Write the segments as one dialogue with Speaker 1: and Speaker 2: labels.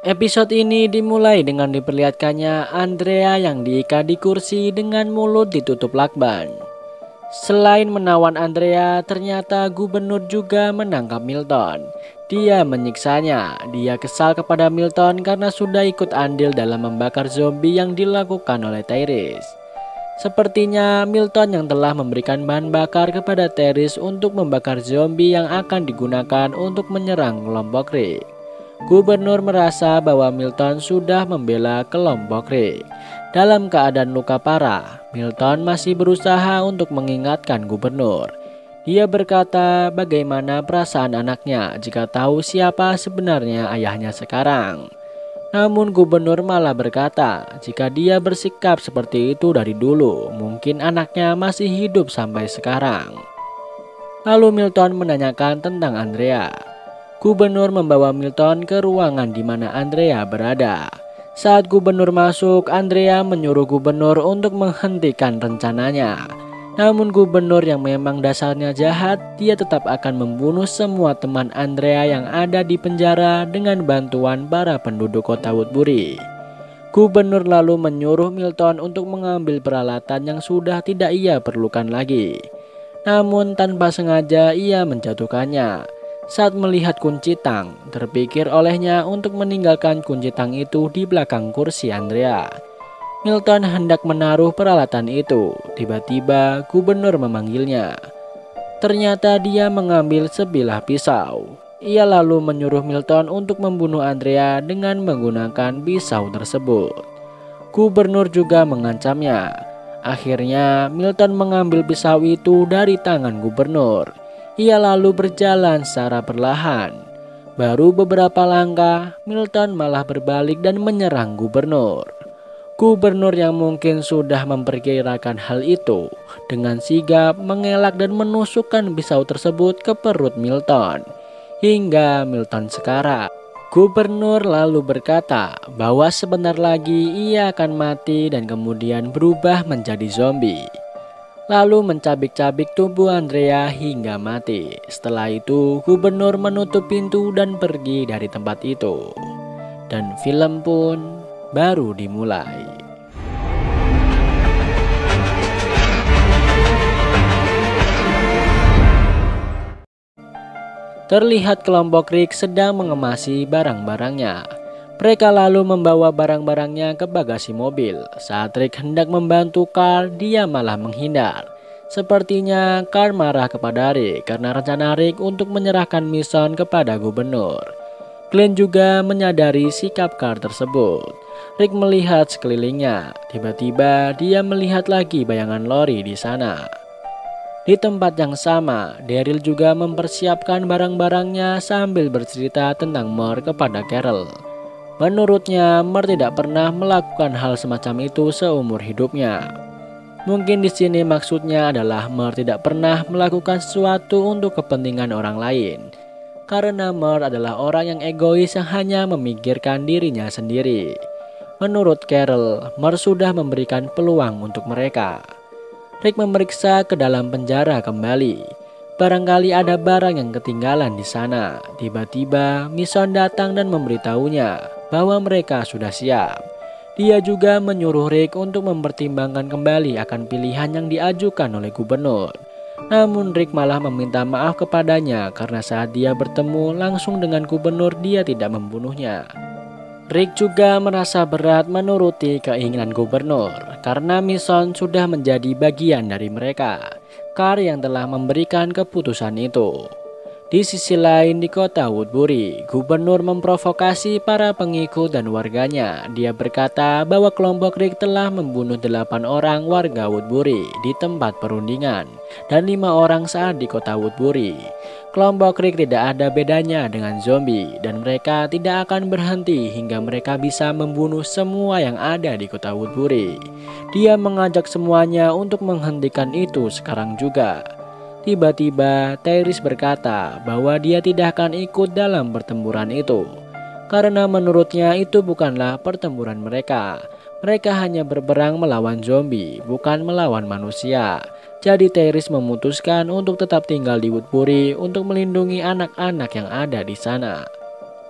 Speaker 1: Episode ini dimulai dengan diperlihatkannya Andrea yang diikat di kursi dengan mulut ditutup lakban. Selain menawan Andrea, ternyata gubernur juga menangkap Milton. Dia menyiksanya. Dia kesal kepada Milton karena sudah ikut andil dalam membakar zombie yang dilakukan oleh Tyrese. Sepertinya Milton yang telah memberikan bahan bakar kepada Tyrese untuk membakar zombie yang akan digunakan untuk menyerang kelompok Rick. Gubernur merasa bahwa Milton sudah membela kelompok Rick. Dalam keadaan luka parah, Milton masih berusaha untuk mengingatkan gubernur. Dia berkata bagaimana perasaan anaknya jika tahu siapa sebenarnya ayahnya sekarang. Namun gubernur malah berkata jika dia bersikap seperti itu dari dulu, mungkin anaknya masih hidup sampai sekarang. Lalu Milton menanyakan tentang Andrea. Gubernur membawa Milton ke ruangan di mana Andrea berada. Saat gubernur masuk, Andrea menyuruh gubernur untuk menghentikan rencananya. Namun gubernur yang memang dasarnya jahat, dia tetap akan membunuh semua teman Andrea yang ada di penjara dengan bantuan para penduduk kota Woodbury. Gubernur lalu menyuruh Milton untuk mengambil peralatan yang sudah tidak ia perlukan lagi. Namun tanpa sengaja ia menjatuhkannya. Saat melihat kunci tang, terpikir olehnya untuk meninggalkan kunci tang itu di belakang kursi Andrea. Milton hendak menaruh peralatan itu. Tiba-tiba gubernur memanggilnya. Ternyata dia mengambil sebilah pisau. Ia lalu menyuruh Milton untuk membunuh Andrea dengan menggunakan pisau tersebut. Gubernur juga mengancamnya. Akhirnya Milton mengambil pisau itu dari tangan gubernur. Ia lalu berjalan secara perlahan. Baru beberapa langkah, Milton malah berbalik dan menyerang gubernur. Gubernur yang mungkin sudah memperkirakan hal itu, dengan sigap mengelak dan menusukkan pisau tersebut ke perut Milton. Hingga Milton sekarat. Gubernur lalu berkata bahwa sebentar lagi ia akan mati dan kemudian berubah menjadi zombie. Lalu mencabik-cabik tubuh Andrea hingga mati. Setelah itu, gubernur menutup pintu dan pergi dari tempat itu. Dan film pun baru dimulai. Terlihat kelompok Rick sedang mengemasi barang-barangnya. Mereka lalu membawa barang-barangnya ke bagasi mobil. Saat Rick hendak membantu Carl, dia malah menghindar. Sepertinya Carl marah kepada Rick karena rencana Rick untuk menyerahkan Mission kepada gubernur. Glenn juga menyadari sikap Carl tersebut. Rick melihat sekelilingnya. Tiba-tiba dia melihat lagi bayangan Lori di sana. Di tempat yang sama, Daryl juga mempersiapkan barang-barangnya sambil bercerita tentang Mur kepada Carol. Menurutnya, Mur tidak pernah melakukan hal semacam itu seumur hidupnya. Mungkin di sini maksudnya adalah Mur tidak pernah melakukan sesuatu untuk kepentingan orang lain. Karena Mur adalah orang yang egois yang hanya memikirkan dirinya sendiri. Menurut Carol, Mur sudah memberikan peluang untuk mereka. Rick memeriksa ke dalam penjara kembali. Barangkali ada barang yang ketinggalan di sana. Tiba-tiba Mission datang dan memberitahunya bahwa mereka sudah siap. Dia juga menyuruh Rick untuk mempertimbangkan kembali akan pilihan yang diajukan oleh gubernur. Namun Rick malah meminta maaf kepadanya karena saat dia bertemu langsung dengan gubernur dia tidak membunuhnya. Rick juga merasa berat menuruti keinginan gubernur karena Mission sudah menjadi bagian dari mereka. Carl yang telah memberikan keputusan itu. Di sisi lain di kota Woodbury, gubernur memprovokasi para pengikut dan warganya. Dia berkata bahwa kelompok Rick telah membunuh 8 orang warga Woodbury di tempat perundingan dan 5 orang saat di kota Woodbury. Kelompok Rick tidak ada bedanya dengan zombie dan mereka tidak akan berhenti hingga mereka bisa membunuh semua yang ada di kota Woodbury. Dia mengajak semuanya untuk menghentikan itu sekarang juga. Tiba-tiba Tyrese berkata bahwa dia tidak akan ikut dalam pertempuran itu. Karena menurutnya itu bukanlah pertempuran mereka. Mereka hanya berperang melawan zombie, bukan melawan manusia. Jadi Tyrese memutuskan untuk tetap tinggal di Woodbury untuk melindungi anak-anak yang ada di sana.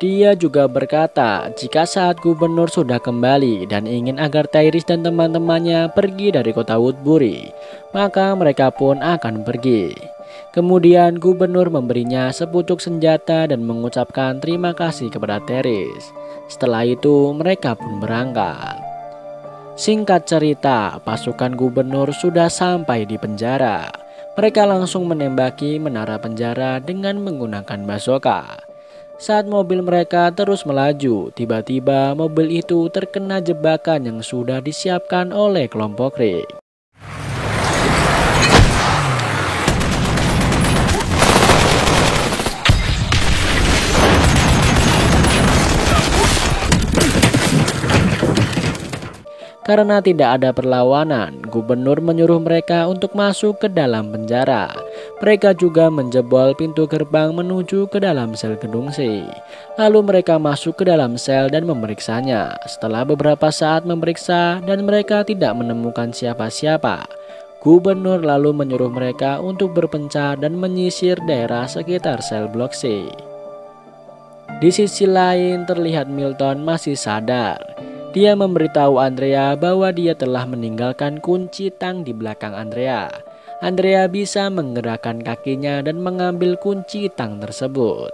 Speaker 1: Dia juga berkata jika saat gubernur sudah kembali dan ingin agar Tyrese dan teman-temannya pergi dari kota Woodbury, maka mereka pun akan pergi. Kemudian gubernur memberinya sepucuk senjata dan mengucapkan terima kasih kepada Tyrese. Setelah itu mereka pun berangkat. Singkat cerita, pasukan gubernur sudah sampai di penjara. Mereka langsung menembaki menara penjara dengan menggunakan bazooka. Saat mobil mereka terus melaju, tiba-tiba mobil itu terkena jebakan yang sudah disiapkan oleh kelompok Rick. Karena tidak ada perlawanan, gubernur menyuruh mereka untuk masuk ke dalam penjara. Mereka juga menjebol pintu gerbang menuju ke dalam sel gedung C. Lalu mereka masuk ke dalam sel dan memeriksanya. Setelah beberapa saat memeriksa dan mereka tidak menemukan siapa-siapa, gubernur lalu menyuruh mereka untuk berpencar dan menyisir daerah sekitar sel blok C. Di sisi lain terlihat Milton masih sadar. Dia memberitahu Andrea bahwa dia telah meninggalkan kunci tang di belakang Andrea. Andrea bisa menggerakkan kakinya dan mengambil kunci tang tersebut.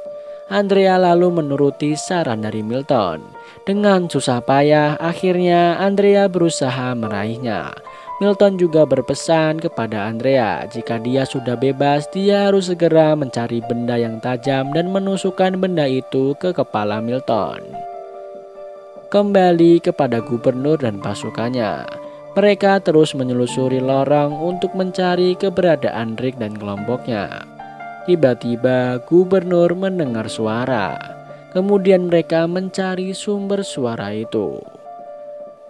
Speaker 1: Andrea lalu menuruti saran dari Milton. Dengan susah payah, akhirnya Andrea berusaha meraihnya. Milton juga berpesan kepada Andrea jika dia sudah bebas, dia harus segera mencari benda yang tajam dan menusukkan benda itu ke kepala Milton. Kembali kepada gubernur dan pasukannya, mereka terus menelusuri lorong untuk mencari keberadaan Rick dan kelompoknya. Tiba-tiba gubernur mendengar suara. Kemudian mereka mencari sumber suara itu.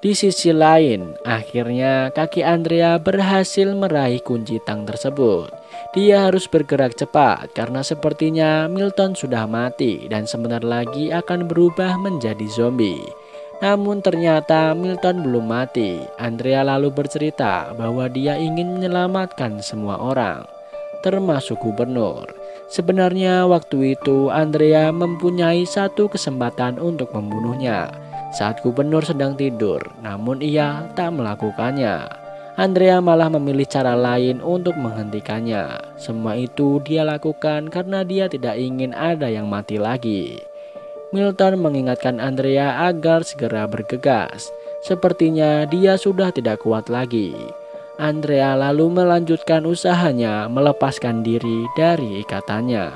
Speaker 1: Di sisi lain, akhirnya kaki Andrea berhasil meraih kunci tang tersebut. Dia harus bergerak cepat karena sepertinya Milton sudah mati dan sebentar lagi akan berubah menjadi zombie. Namun ternyata Milton belum mati. Andrea lalu bercerita bahwa dia ingin menyelamatkan semua orang, termasuk gubernur. Sebenarnya waktu itu Andrea mempunyai satu kesempatan untuk membunuhnya saat gubernur sedang tidur, namun ia tak melakukannya. Andrea malah memilih cara lain untuk menghentikannya. Semua itu dia lakukan karena dia tidak ingin ada yang mati lagi. Milton mengingatkan Andrea agar segera bergegas. Sepertinya dia sudah tidak kuat lagi. Andrea lalu melanjutkan usahanya melepaskan diri dari ikatannya.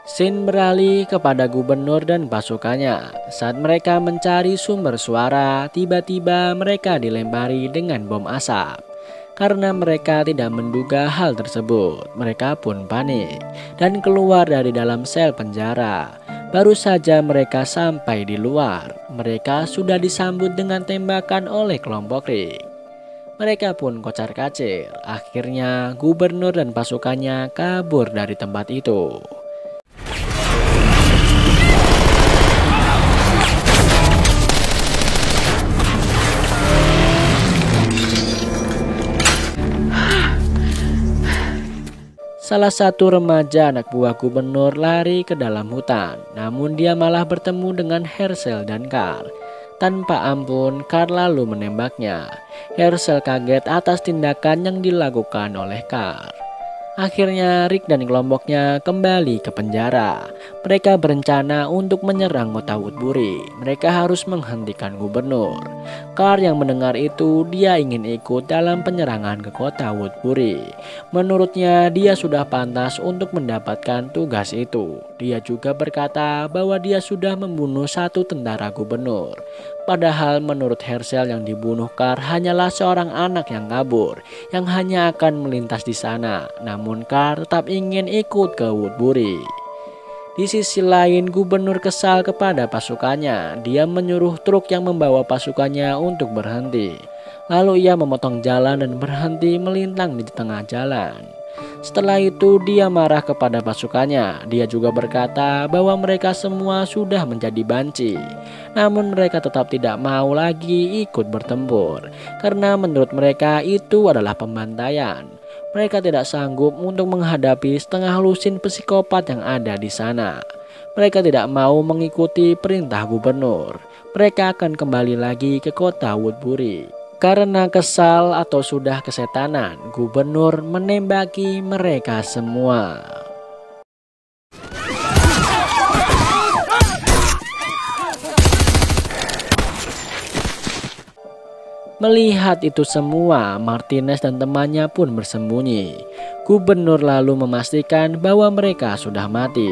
Speaker 1: Scene beralih kepada gubernur dan pasukannya. Saat mereka mencari sumber suara, tiba-tiba mereka dilempari dengan bom asap. Karena mereka tidak menduga hal tersebut, mereka pun panik dan keluar dari dalam sel penjara. Baru saja mereka sampai di luar, mereka sudah disambut dengan tembakan oleh kelompok Rick. Mereka pun kocar-kacir. Akhirnya gubernur dan pasukannya kabur dari tempat itu. Salah satu remaja anak buah gubernur lari ke dalam hutan, namun dia malah bertemu dengan Herschel dan Carl. Tanpa ampun, Carl lalu menembaknya. Herschel kaget atas tindakan yang dilakukan oleh Carl. Akhirnya Rick dan kelompoknya kembali ke penjara. Mereka berencana untuk menyerang kota Woodbury. Mereka harus menghentikan gubernur. Carl yang mendengar itu, dia ingin ikut dalam penyerangan ke kota Woodbury. Menurutnya dia sudah pantas untuk mendapatkan tugas itu. Dia juga berkata bahwa dia sudah membunuh satu tentara gubernur. Padahal menurut Herschel yang dibunuh Carl hanyalah seorang anak yang kabur, yang hanya akan melintas di sana. Namun Carl tetap ingin ikut ke Woodbury. Di sisi lain, gubernur kesal kepada pasukannya. Dia menyuruh truk yang membawa pasukannya untuk berhenti. Lalu ia memotong jalan dan berhenti melintang di tengah jalan. Setelah itu dia marah kepada pasukannya. Dia juga berkata bahwa mereka semua sudah menjadi banci. Namun mereka tetap tidak mau lagi ikut bertempur, karena menurut mereka itu adalah pembantaian. Mereka tidak sanggup untuk menghadapi setengah lusin psikopat yang ada di sana. Mereka tidak mau mengikuti perintah gubernur. Mereka akan kembali lagi ke kota Woodbury. Karena kesal atau sudah kesetanan, gubernur menembaki mereka semua. Melihat itu semua, Martinez dan temannya pun bersembunyi. Gubernur lalu memastikan bahwa mereka sudah mati.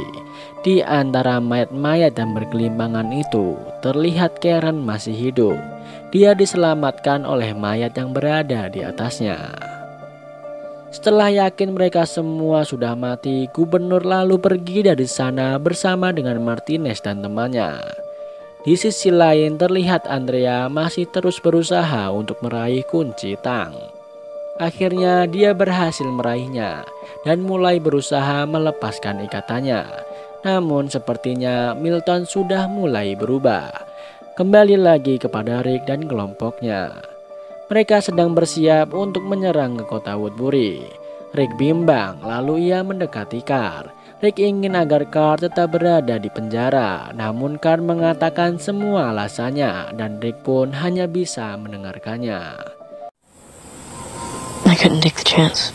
Speaker 1: Di antara mayat-mayat yang bergelimpangan itu, terlihat Karen masih hidup. Dia diselamatkan oleh mayat yang berada di atasnya. Setelah yakin mereka semua sudah mati, gubernur lalu pergi dari sana bersama dengan Martinez dan temannya. Di sisi lain terlihat Andrea masih terus berusaha untuk meraih kunci tang. Akhirnya dia berhasil meraihnya dan mulai berusaha melepaskan ikatannya. Namun sepertinya Milton sudah mulai berubah. Kembali lagi kepada Rick dan kelompoknya. Mereka sedang bersiap untuk menyerang ke kota Woodbury. Rick bimbang lalu ia mendekati Carl. Rick ingin agar Carl tetap berada di penjara, namun Carl mengatakan semua alasannya dan Rick pun hanya bisa mendengarkannya.
Speaker 2: I couldn't take the chance.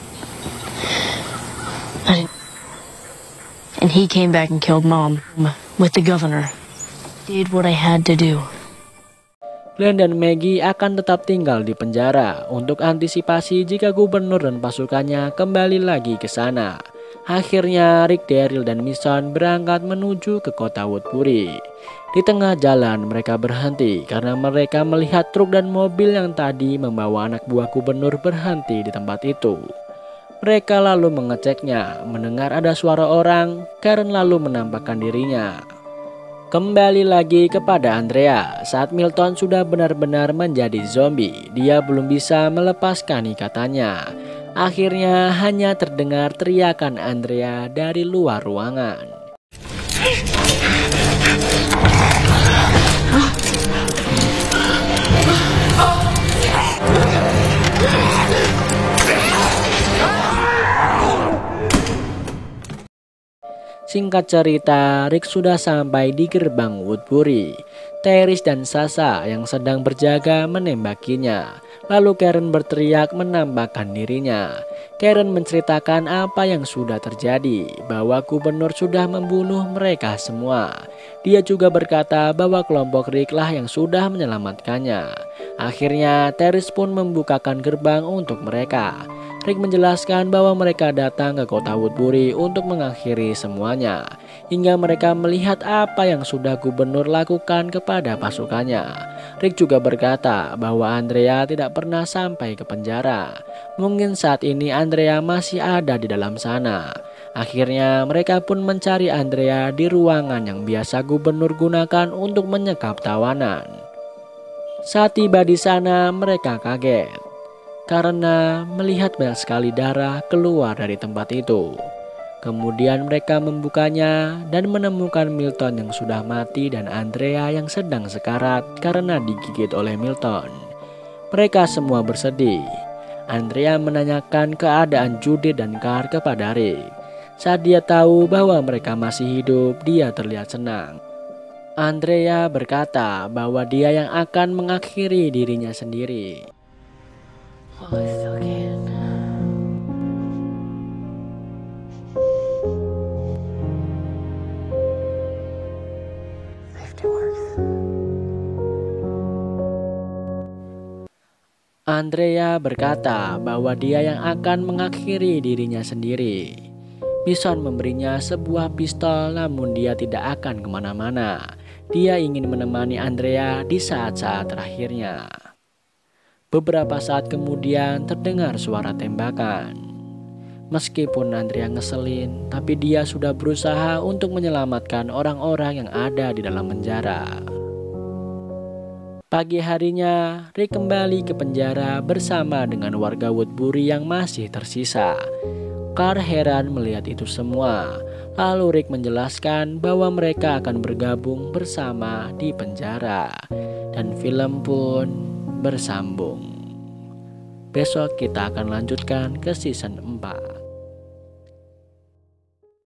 Speaker 2: I didn't. And he came back and killed Mom with the governor. Did what I had to do.
Speaker 1: Glenn dan Maggie akan tetap tinggal di penjara untuk antisipasi jika gubernur dan pasukannya kembali lagi ke sana. Akhirnya Rick, Daryl, dan Mason berangkat menuju ke kota Woodbury. Di tengah jalan mereka berhenti karena mereka melihat truk dan mobil yang tadi membawa anak buah gubernur berhenti di tempat itu. Mereka lalu mengeceknya, mendengar ada suara orang, Karen lalu menampakkan dirinya. Kembali lagi kepada Andrea, saat Milton sudah benar-benar menjadi zombie, dia belum bisa melepaskan ikatannya. Akhirnya hanya terdengar teriakan Andrea dari luar ruangan. Singkat cerita, Rick sudah sampai di gerbang Woodbury. Terry dan Sasha yang sedang berjaga menembakinya. Lalu Karen berteriak menampakkan dirinya. Karen menceritakan apa yang sudah terjadi, bahwa gubernur sudah membunuh mereka semua. Dia juga berkata bahwa kelompok Rick lah yang sudah menyelamatkannya. Akhirnya Terry pun membukakan gerbang untuk mereka. Rick menjelaskan bahwa mereka datang ke kota Woodbury untuk mengakhiri semuanya, hingga mereka melihat apa yang sudah gubernur lakukan kepada pasukannya. Rick juga berkata bahwa Andrea tidak pernah sampai ke penjara. Mungkin saat ini Andrea masih ada di dalam sana. Akhirnya mereka pun mencari Andrea di ruangan yang biasa gubernur gunakan untuk menyekap tawanan. Saat tiba di sana mereka kaget karena melihat banyak sekali darah keluar dari tempat itu. Kemudian mereka membukanya dan menemukan Milton yang sudah mati dan Andrea yang sedang sekarat karena digigit oleh Milton. Mereka semua bersedih. Andrea menanyakan keadaan Judith dan Carl kepada Rick. Saat dia tahu bahwa mereka masih hidup, dia terlihat senang. Andrea berkata bahwa dia yang akan mengakhiri dirinya sendiri.
Speaker 2: Oh, I still can. Safety works.
Speaker 1: Andrea berkata bahwa dia yang akan mengakhiri dirinya sendiri. Mason memberinya sebuah pistol, namun dia tidak akan kemana-mana. Dia ingin menemani Andrea di saat-saat terakhirnya. Beberapa saat kemudian terdengar suara tembakan. Meskipun Andrea ngeselin, tapi dia sudah berusaha untuk menyelamatkan orang-orang yang ada di dalam penjara. Pagi harinya, Rick kembali ke penjara bersama dengan warga Woodbury yang masih tersisa. Carl heran melihat itu semua. Lalu Rick menjelaskan bahwa mereka akan bergabung bersama di penjara. Dan film pun bersambung. Besok kita akan lanjutkan ke season 4.